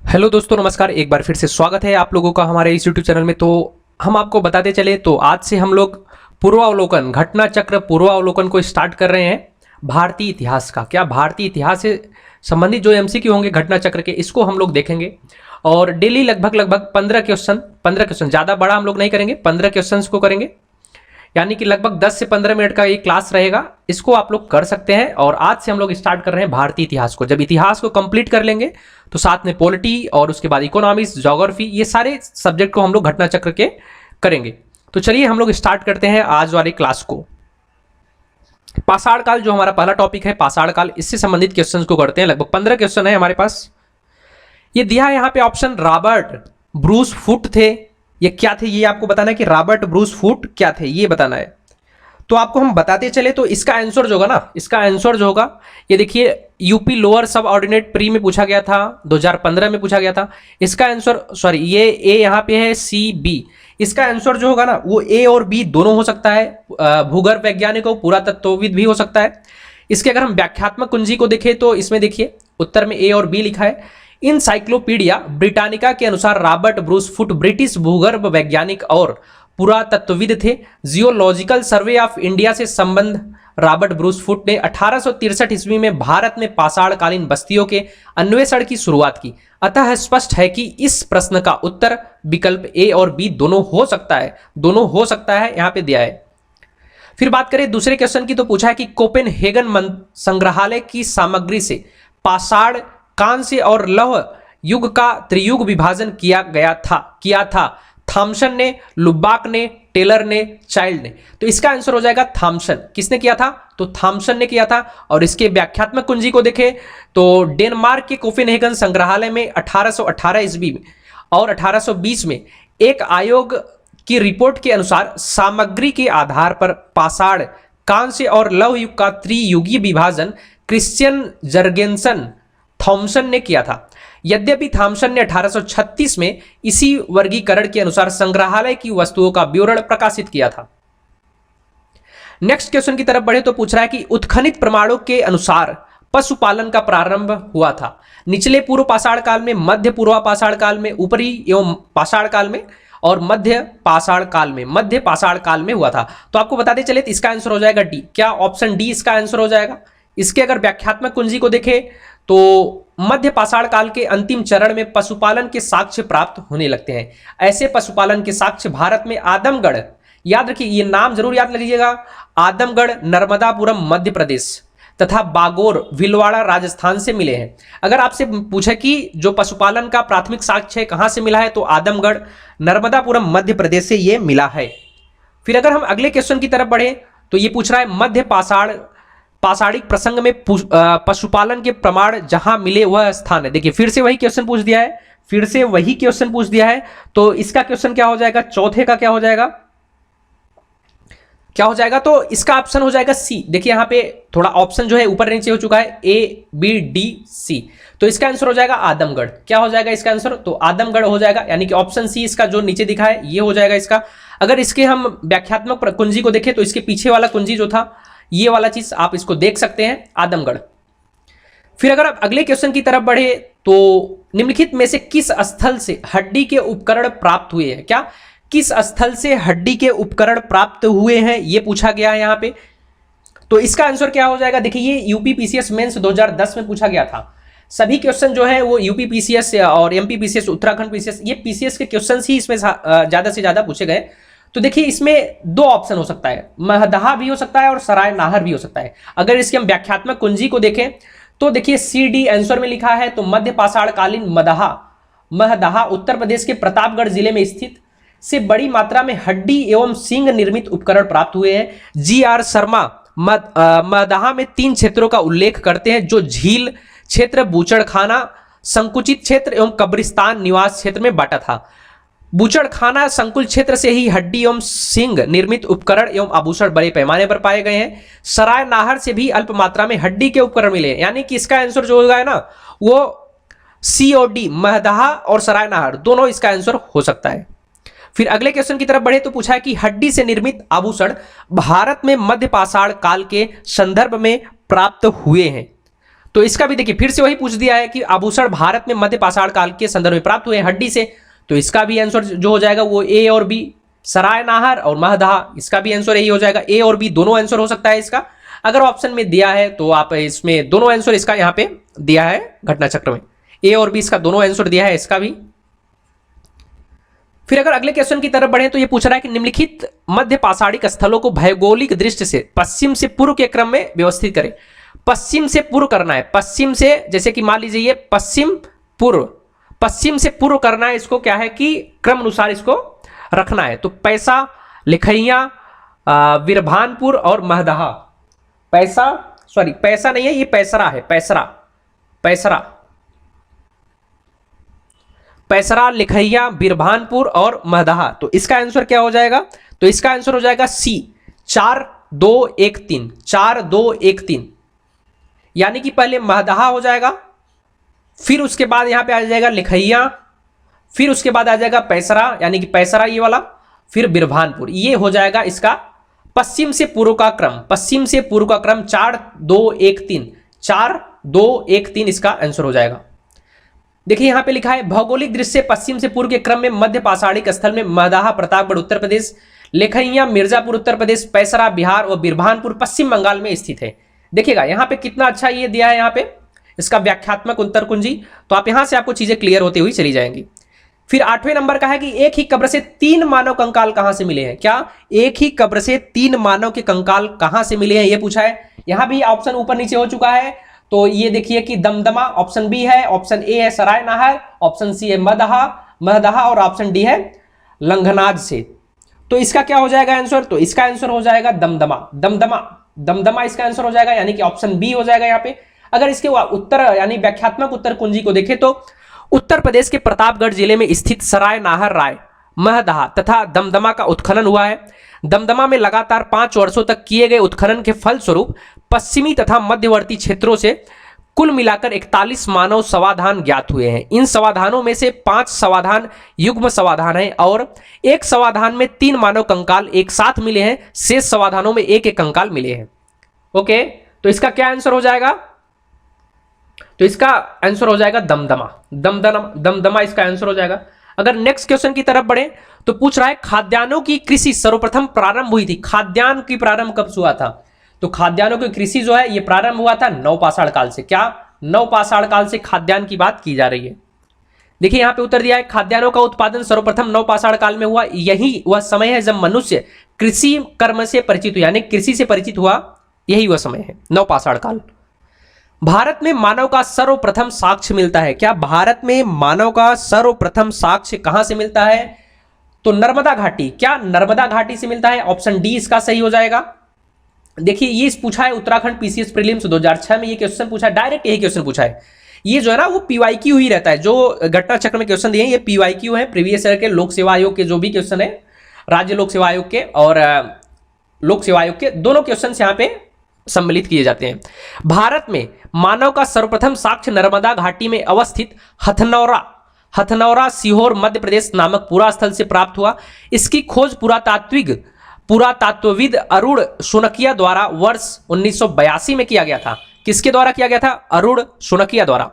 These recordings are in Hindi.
हेलो दोस्तों, नमस्कार। एक बार फिर से स्वागत है आप लोगों का हमारे इस यूट्यूब चैनल में। तो हम आपको बताते चले तो आज से हम लोग पूर्वावलोकन, घटना चक्र पूर्वावलोकन को स्टार्ट कर रहे हैं भारतीय इतिहास का। क्या भारतीय इतिहास से संबंधित जो एमसीक्यू होंगे घटना चक्र के, इसको हम लोग देखेंगे। और डेली लगभग 15 क्वेश्चन, ज़्यादा बड़ा हम लोग नहीं करेंगे, 15 क्वेश्चन को करेंगे, यानी कि लगभग 10 से 15 मिनट का ये क्लास रहेगा। इसको आप लोग कर सकते हैं। और आज से हम लोग स्टार्ट कर रहे हैं भारतीय इतिहास को। जब इतिहास को कंप्लीट कर लेंगे तो साथ में पॉलिटी और उसके बाद इकोनॉमिक्स, ज्योग्राफी, ये सारे सब्जेक्ट को हम लोग घटना चक्र के करेंगे। तो चलिए हम लोग स्टार्ट करते हैं आज वाली क्लास को। पाषाण काल जो हमारा पहला टॉपिक है, पाषाण काल, इससे संबंधित क्वेश्चंस को करते हैं। लगभग 15 क्वेश्चन है हमारे पास। ये दिया है यहाँ पे ऑप्शन, रॉबर्ट ब्रूस फुट थे। ये क्या थे ये आपको बताना है कि रॉबर्ट ब्रूस फुट क्या थे, ये बताना है। तो आपको हम बताते चले तो इसका आंसर जो होगा ना, इसका आंसर जो होगा, ये देखिए, यूपी लोअर सब ऑर्डिनेट प्री में पूछा गया था, 2015 में पूछा गया था। इसका आंसर, सॉरी, ये ए यहाँ पे है, सी बी। इसका आंसर जो होगा ना वो ए और बी दोनों हो सकता है। भूगर्भ वैज्ञानिक हो, पुरातत्वविद भी हो सकता है। इसके अगर हम व्याख्यात्मक कुंजी को देखें तो इसमें देखिए उत्तर में ए और बी लिखा है। इनसाइक्लोपीडिया ब्रिटानिका के अनुसार रॉबर्ट ब्रूस फुट ब्रिटिश भूगर्भ वैज्ञानिक और पुरातत्वविद थे। जियोलॉजिकल सर्वे ऑफ इंडिया से संबंध रॉबर्ट ब्रूस फुट ने 1863 ईस्वी में भारत में पाषाणकालीन बस्तियों के अन्वेषण की शुरुआत की। अतः स्पष्ट है कि इस प्रश्न का उत्तर विकल्प ए और बी दोनों हो सकता है, दोनों हो सकता है, यहां पे दिया है। फिर बात करें दूसरे क्वेश्चन की, तो पूछा है कि कोपेनहेगन संग्रहालय की सामग्री से पाषाण, कांस्य और लौह युग का त्रियुग विभाजन किया था। थॉमसन ने, लुबाक ने, टेलर ने, चाइल्ड ने। तो इसका आंसर हो जाएगा थॉमसन। किसने किया था? तो थॉमसन ने किया था। और इसके व्याख्यात्मक कुंजी को देखें तो डेनमार्क के कोपेनहेगन संग्रहालय में 1818 ईस्वी में और 1820 में एक आयोग की रिपोर्ट के अनुसार सामग्री के आधार पर पाषाण, कांस्य और लौह युग का त्रियुगीय विभाजन क्रिश्चियन जर्गेनसन थॉमसन ने किया था। यद्यपि थॉमसन ने 1836 में इसी वर्गीकरण के अनुसार संग्रहालय की वस्तुओं का विवरण प्रकाशित किया था। नेक्स्ट क्वेश्चन की तरफ बढ़े तो पूछ रहा है कि उत्खनित प्रमाणों के अनुसार पशुपालन का प्रारंभ हुआ था निचले पूर्व पाषाण काल में, मध्य पूर्व पाषाण काल में, ऊपरी एवं पाषाण काल में और मध्य पाषाण काल में हुआ था। तो आपको बताते चले तो इसका आंसर हो जाएगा डी। क्या ऑप्शन डी इसका आंसर हो जाएगा? इसके अगर व्याख्यात्मक कुंजी को देखें तो मध्य पाषाण काल के अंतिम चरण में पशुपालन के साक्ष्य प्राप्त होने लगते हैं। ऐसे पशुपालन के साक्ष्य भारत में आदमगढ़, याद रखिए ये नाम जरूर याद लीजिएगा, आदमगढ़, नर्मदापुरम मध्य प्रदेश तथा बागोर, भीलवाड़ा राजस्थान से मिले हैं। अगर आपसे पूछे कि जो पशुपालन का प्राथमिक साक्ष्य कहां से मिला है तो आदमगढ़, नर्मदापुरम मध्य प्रदेश से ये मिला है। फिर अगर हम अगले क्वेश्चन की तरफ बढ़े तो ये पूछ रहा है मध्य पाषाणिक प्रसंग में पशुपालन के प्रमाण जहां मिले वह स्थान है। देखिए फिर से वही क्वेश्चन पूछ दिया है, तो इसका क्वेश्चन क्या हो जाएगा? चौथे का क्या हो जाएगा? तो इसका ऑप्शन हो जाएगा सी। देखिए यहां पे थोड़ा ऑप्शन जो है ऊपर नीचे हो चुका है, ए बी डी सी। तो इसका आंसर हो जाएगा आदमगढ़। क्या हो जाएगा इसका आंसर? तो आदमगढ़ हो जाएगा, यानी कि ऑप्शन सी इसका जो नीचे दिखा है ये हो जाएगा इसका। अगर इसके हम व्याख्यात्मक कुंजी को देखें तो इसके पीछे वाला कुंजी जो था, ये वाला चीज आप इसको देख सकते हैं, आदमगढ़। फिर अगर आप अगले क्वेश्चन की तरफ बढ़े तो निम्नलिखित में से किस स्थल से हड्डी के उपकरण प्राप्त हुए हैं? क्या किस स्थल से हड्डी के उपकरण प्राप्त हुए हैं, ये पूछा गया है यहां पे। तो इसका आंसर क्या हो जाएगा? देखिए ये यूपी पीसीएस मेंस 2010 में पूछा गया था। सभी क्वेश्चन जो है वो यूपी पीसीएस और एमपी पीसीएस, उत्तराखंड पीसीएस, ये पीसीएस के क्वेश्चन ही इसमें ज्यादा से ज्यादा पूछे गए। तो देखिए इसमें दो ऑप्शन हो सकता है, महदहा भी हो सकता है और सराय नाहर भी हो सकता है। अगर इसके हम व्याख्यात्मक कुंजी को देखें तो देखिए सी डी आंसर में लिखा है। तो मध्य पाषाणकालीन महदहा उत्तर प्रदेश के प्रतापगढ़ जिले में स्थित से बड़ी मात्रा में हड्डी एवं सींग निर्मित उपकरण प्राप्त हुए हैं। जी आर शर्मा महदहा में 3 क्षेत्रों का उल्लेख करते हैं जो झील क्षेत्र, बूचड़खाना, संकुचित क्षेत्र एवं कब्रिस्तान निवास क्षेत्र में बांटा था। बूचड़खाना संकुल क्षेत्र से ही हड्डी एवं सिंग निर्मित उपकरण एवं आभूषण बड़े पैमाने पर पाए गए हैं। सराय नाहर से भी अल्प मात्रा में हड्डी के उपकरण मिले हैं, यानी कि इसका आंसर जो होगा ना वो सी और डी, महदहा और सराय नाहर दोनों इसका आंसर हो सकता है। फिर अगले क्वेश्चन की तरफ बढ़े तो पूछा है कि हड्डी से निर्मित आभूषण भारत में मध्य पाषाण काल के संदर्भ में प्राप्त हुए हैं। तो इसका भी देखिए फिर से वही पूछ दिया है कि आभूषण भारत में मध्य पाषाण काल के संदर्भ में प्राप्त हुए हड्डी से, तो इसका भी आंसर जो हो जाएगा वो ए और बी, सराय नाहर और महदहा, इसका भी आंसर यही हो जाएगा। ए और बी दोनों आंसर हो सकता है इसका, अगर ऑप्शन में दिया है तो आप इसमें दोनों आंसर इसका यहाँ पे दिया है घटना चक्र में, ए और बी इसका दोनों आंसर दिया है इसका भी। फिर अगर अगले क्वेश्चन की तरफ बढ़े तो ये पूछ रहा है कि निम्नलिखित मध्य पाषाणिक स्थलों को भौगोलिक दृष्टि से पश्चिम से पूर्व के क्रम में व्यवस्थित करें। पश्चिम से पूर्व करना है, पश्चिम से, जैसे कि मान लीजिए ये पश्चिम से पूर्व करना है, इसको क्या है कि क्रम अनुसार इसको रखना है। तो पैसा, लिखैया, बिरभानपुर और महदहा, पैसा नहीं है ये पैसरा है, पैसरा, लिखैया, बिरभानपुर और महदहा। तो इसका आंसर क्या हो जाएगा? तो इसका आंसर हो जाएगा सी, 4 2 1 3, 4 2 1 3, यानी कि पहले महदहा हो जाएगा, फिर उसके बाद यहां पे आ जाएगा लिखैया, फिर उसके बाद आ जाएगा पैसरा, यानी कि पैसरा ये वाला, फिर बिरभानपुर। ये हो जाएगा इसका पश्चिम से पूर्व का क्रम, 4 2 1 3, 4 2 1 3 इसका आंसर हो जाएगा। देखिए यहां पे लिखा है भौगोलिक दृष्टि से पश्चिम से पूर्व के क्रम में मध्य पाषाणिक स्थल में महदहा प्रतापगढ़ उत्तर प्रदेश, लेखैया मिर्जापुर उत्तर प्रदेश, पैसरा बिहार और बिरभानपुर पश्चिम बंगाल में स्थित है। देखिएगा यहां पे कितना अच्छा ये दिया है, यहां पे इसका व्याख्यात्मक उत्तर कुंजी, तो आप यहां से आपको चीजें क्लियर होती हुई चली जाएंगी। फिर 8वें नंबर का है कि एक ही कब्र से 3 मानव कंकाल कहां से मिले हैं? क्या एक ही कब्र से 3 मानव के कंकाल कहां से मिले हैं, ये पूछा है। यहां भी ऑप्शन ऊपर नीचे हो चुका है, तो ये देखिए कि दमदमा ऑप्शन बी है, ऑप्शन ए है सराय नाहर, ऑप्शन सी है महदहा और ऑप्शन डी है लंघनाज से। तो इसका क्या हो जाएगा आंसर? तो इसका आंसर हो जाएगा दमदमा इसका आंसर हो जाएगा, यानी कि ऑप्शन बी हो जाएगा यहाँ पे। अगर इसके उत्तर यानी व्याख्यात्मक उत्तर कुंजी को देखें तो उत्तर प्रदेश के प्रतापगढ़ जिले में स्थित सराय नाहर, राय, महदहा तथा दमदमा का उत्खनन हुआ है। दमदमा में लगातार 5 वर्षों तक किए गए उत्खनन के फलस्वरूप पश्चिमी तथा मध्यवर्ती क्षेत्रों से कुल मिलाकर 41 मानव समाधान ज्ञात हुए हैं। इन समाधानों में से 5 समाधान युग्म समाधान है और एक समाधान में 3 मानव कंकाल एक साथ मिले हैं, शेष समाधानों में एक कंकाल मिले हैं। ओके, तो इसका क्या आंसर हो जाएगा? तो इसका आंसर हो जाएगा दमदमा इसका आंसर हो जाएगा। अगर नेक्स्ट क्वेश्चन की तरफ बढ़े तो पूछ रहा है खाद्यान्नों की कृषि सर्वप्रथम प्रारंभ हुई थी। खाद्यान्न की प्रारंभ कब हुआ था? तो खाद्यान्नों की कृषि जो है ये प्रारंभ हुआ था नवपाषाण काल से। क्या नवपाषाण काल से खाद्यान्न की बात की जा रही है? देखिए यहां पे उत्तर दिया है खाद्यान्नों का उत्पादन सर्वप्रथम नवपाषाण काल में हुआ। यही वह समय है जब मनुष्य कृषि कर्म से परिचित हुआ, यानी कृषि से परिचित हुआ, यही वह समय है नवपाषाण काल। भारत में मानव का सर्वप्रथम साक्ष्य मिलता है। क्या भारत में मानव का सर्वप्रथम साक्ष्य कहां से मिलता है? तो नर्मदा घाटी। क्या नर्मदा घाटी से मिलता है? ऑप्शन डी इसका सही हो जाएगा। देखिए ये पूछा है उत्तराखंड पीसीएस प्रीलिम्स 2006 में, ये क्वेश्चन पूछा है, डायरेक्ट यही क्वेश्चन पूछा है। ये जो है ना वो पीवाईक्यू ही रहता है, जो घटना चक्र में क्वेश्चन दिए हैं ये पीवाईक्यू है, प्रीवियस ईयर के लोक सेवा आयोग के जो भी क्वेश्चन है, राज्य लोक सेवा आयोग के और लोक सेवा आयोग के दोनों क्वेश्चन यहाँ पे सम्मिलित किए जाते हैं। भारत में मानव का सर्वप्रथम साक्ष्य नर्मदा घाटी में अवस्थित हथनौरा सीहोर मध्य प्रदेश नामक पुरा स्थल से प्राप्त हुआ। इसकी खोज पुरातत्वविद अरुण शोनकिया द्वारा वर्ष 1982 में किया गया था। किसके द्वारा किया गया था? अरुण शोनकिया द्वारा।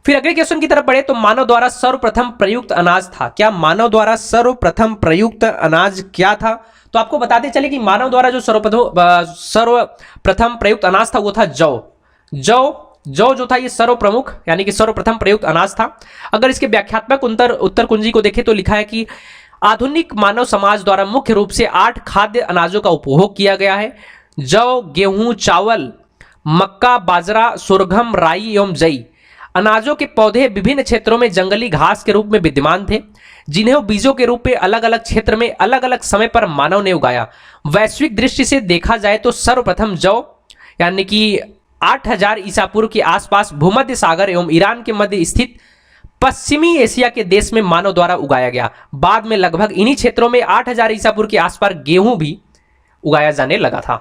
फिर अगले क्वेश्चन की तरफ बढ़े तो मानव द्वारा सर्वप्रथम प्रयुक्त अनाज था। क्या मानव द्वारा सर्वप्रथम प्रयुक्त अनाज क्या था? तो आपको बताते चले कि मानव द्वारा जो सर्वप्रथम प्रयुक्त अनाज था वो था जौ जो था ये सर्वप्रमुख यानी कि सर्वप्रथम प्रयुक्त अनाज था। अगर इसके व्याख्यात्मक उत्तर कुंजी को देखें तो लिखा है कि आधुनिक मानव समाज द्वारा मुख्य रूप से 8 खाद्य अनाजों का उपभोग किया गया है। जौ, गेहूं, चावल, मक्का, बाजरा, सोरगम, राई एवं जई अनाजों के पौधे विभिन्न क्षेत्रों में जंगली घास के रूप में विद्यमान थे, जिन्हें बीजों के रूप में अलग अलग क्षेत्र में अलग अलग समय पर मानव ने उगाया। वैश्विक दृष्टि से देखा जाए तो सर्वप्रथम जौ यानी कि 8000 ईसा पूर्व के आसपास भूमध्य सागर एवं ईरान के मध्य स्थित पश्चिमी एशिया के देश में मानव द्वारा उगाया गया। बाद में लगभग इन्हीं क्षेत्रों में 8000 ईसा पूर्व के आसपास गेहूं भी उगाया जाने लगा था।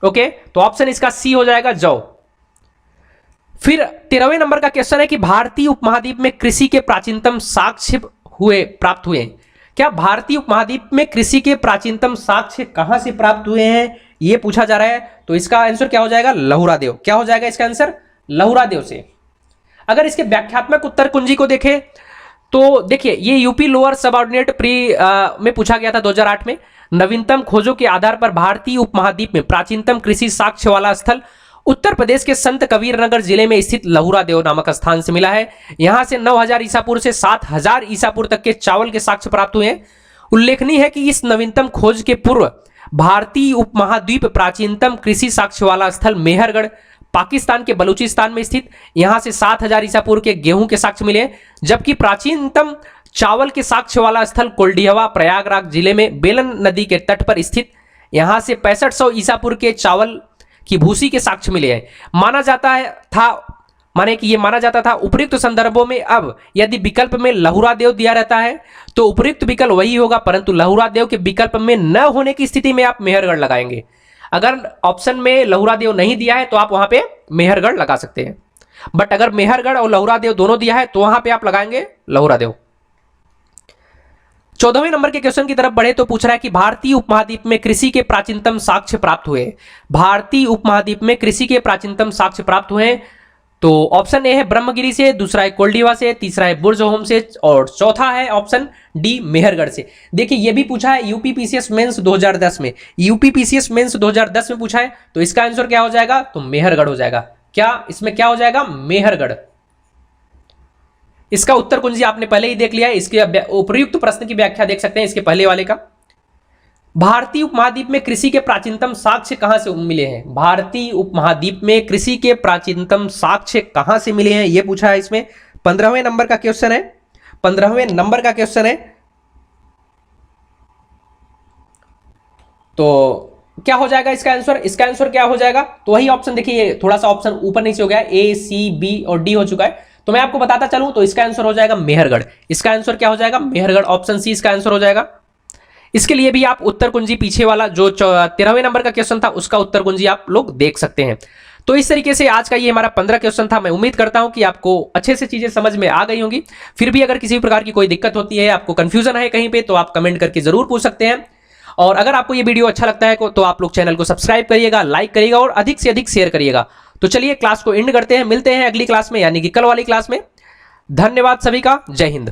ओके, तो ऑप्शन इसका सी हो जाएगा जौ। फिर 13वें नंबर का क्वेश्चन है कि भारतीय उपमहाद्वीप में कृषि के प्राचीनतम साक्ष्य प्राप्त हुए हैं। क्या भारतीय उपमहाद्वीप में कृषि के प्राचीनतम साक्ष्य कहां से प्राप्त हुए हैं, यह पूछा जा रहा है। तो इसका आंसर क्या हो जाएगा? लहुरा देव। क्या हो जाएगा इसका आंसर? लहुरा देव से। अगर इसके व्याख्यात्मक उत्तर कुंजी को देखें तो देखिए ये यूपी लोअर सबऑर्डिनेट प्री में पूछा गया था 2008 में। नवीनतम खोजों के आधार पर भारतीय उपमहाद्वीप में प्राचीनतम कृषि साक्ष्य वाला स्थल उत्तर प्रदेश के संत कबीर नगर जिले में स्थित लहुरा देव नामक स्थान से मिला है। यहां से 9000 ईसा पूर्व से 7000 ईसा पूर्व तक के चावल के साक्ष्य प्राप्त हुए हैं। उल्लेखनीय है कि इस नवीनतम खोज के पूर्व भारतीय उपमहाद्वीप प्राचीनतम कृषि साक्ष्य वाला स्थल मेहरगढ़ पाकिस्तान के बलूचिस्तान में स्थित, यहां से 7000 ईसा पूर्व के गेहूं के साक्ष्य मिले, जबकि प्राचीनतम चावल के साक्ष्य वाला स्थल कोल्डिहवा प्रयागराज जिले में बेलन नदी के तट पर स्थित, यहां से 6500 ईसा पूर्व के चावल की भूसी के साक्ष्य मिले हैं। माना जाता था उपयुक्त संदर्भों में अब यदि विकल्प में लहुरा देव दिया रहता है तो उपयुक्त विकल्प वही होगा, परंतु लहुरा देव के विकल्प में न होने की स्थिति में आप मेहरगढ़ लगाएंगे। अगर ऑप्शन में लहुरा देव नहीं दिया है तो आप वहां पे मेहरगढ़ लगा सकते हैं, बट अगर मेहरगढ़ और लहुरा देव दोनों दिया है तो वहां पे आप लगाएंगे लहुरा देव। 14वें नंबर के क्वेश्चन की तरफ बढ़े तो पूछ रहा है कि भारतीय उपमहाद्वीप में कृषि के प्राचीनतम साक्ष्य प्राप्त हुए। भारतीय उपमहाद्वीप में कृषि के प्राचीनतम साक्ष्य प्राप्त हुए, तो ऑप्शन ए है ब्रह्मगिरी से, दूसरा है कोल्डिवा से, तीसरा है बुर्जहोम से और चौथा है ऑप्शन डी मेहरगढ़ से। देखिए ये भी पूछा है यूपीपीसीएस मेंस 2010 में, यूपीपीसीएस मेंस 2010 में पूछा है, तो इसका आंसर क्या हो जाएगा, तो मेहरगढ़ हो जाएगा। क्या इसमें क्या हो जाएगा, मेहरगढ़। इसका उत्तर कुंजी आपने पहले ही देख लिया है, इसके उपयुक्त प्रश्न की व्याख्या देख सकते हैं इसके पहले वाले का। भारतीय उपमहाद्वीप में कृषि के प्राचीनतम साक्ष्य कहां से मिले हैं, भारतीय उपमहाद्वीप में कृषि के प्राचीनतम साक्ष्य कहां से मिले हैं यह पूछा है इसमें। 15वें नंबर का क्वेश्चन है, 15वें नंबर का क्वेश्चन है। तो क्या हो जाएगा इसका आंसर, इसका आंसर क्या हो जाएगा, तो वही ऑप्शन देखिए थोड़ा सा ऑप्शन ऊपर नीचे हो गया, ए सी बी और डी हो चुका है, तो मैं आपको बताता चलूं तो इसका आंसर हो जाएगा मेहरगढ़। इसका आंसर क्या हो जाएगा, मेहरगढ़, ऑप्शन सी इसका आंसर हो जाएगा। इसके लिए भी आप उत्तर कुंजी पीछे वाला जो 13वें नंबर का क्वेश्चन था उसका उत्तर कुंजी आप लोग देख सकते हैं। तो इस तरीके से आज का ये हमारा 15 क्वेश्चन था। मैं उम्मीद करता हूं कि आपको अच्छे से चीजें समझ में आ गई होंगी। फिर भी अगर किसी भी प्रकार की कोई दिक्कत होती है, आपको कंफ्यूजन है कहीं पे, तो आप कमेंट करके जरूर पूछ सकते हैं। और अगर आपको ये वीडियो अच्छा लगता है तो आप लोग चैनल को सब्सक्राइब करिएगा, लाइक करिएगा और अधिक से अधिक शेयर करिएगा। तो चलिए क्लास को एंड करते हैं, मिलते हैं अगली क्लास में यानी कि कल वाली क्लास में। धन्यवाद सभी का, जय हिंद।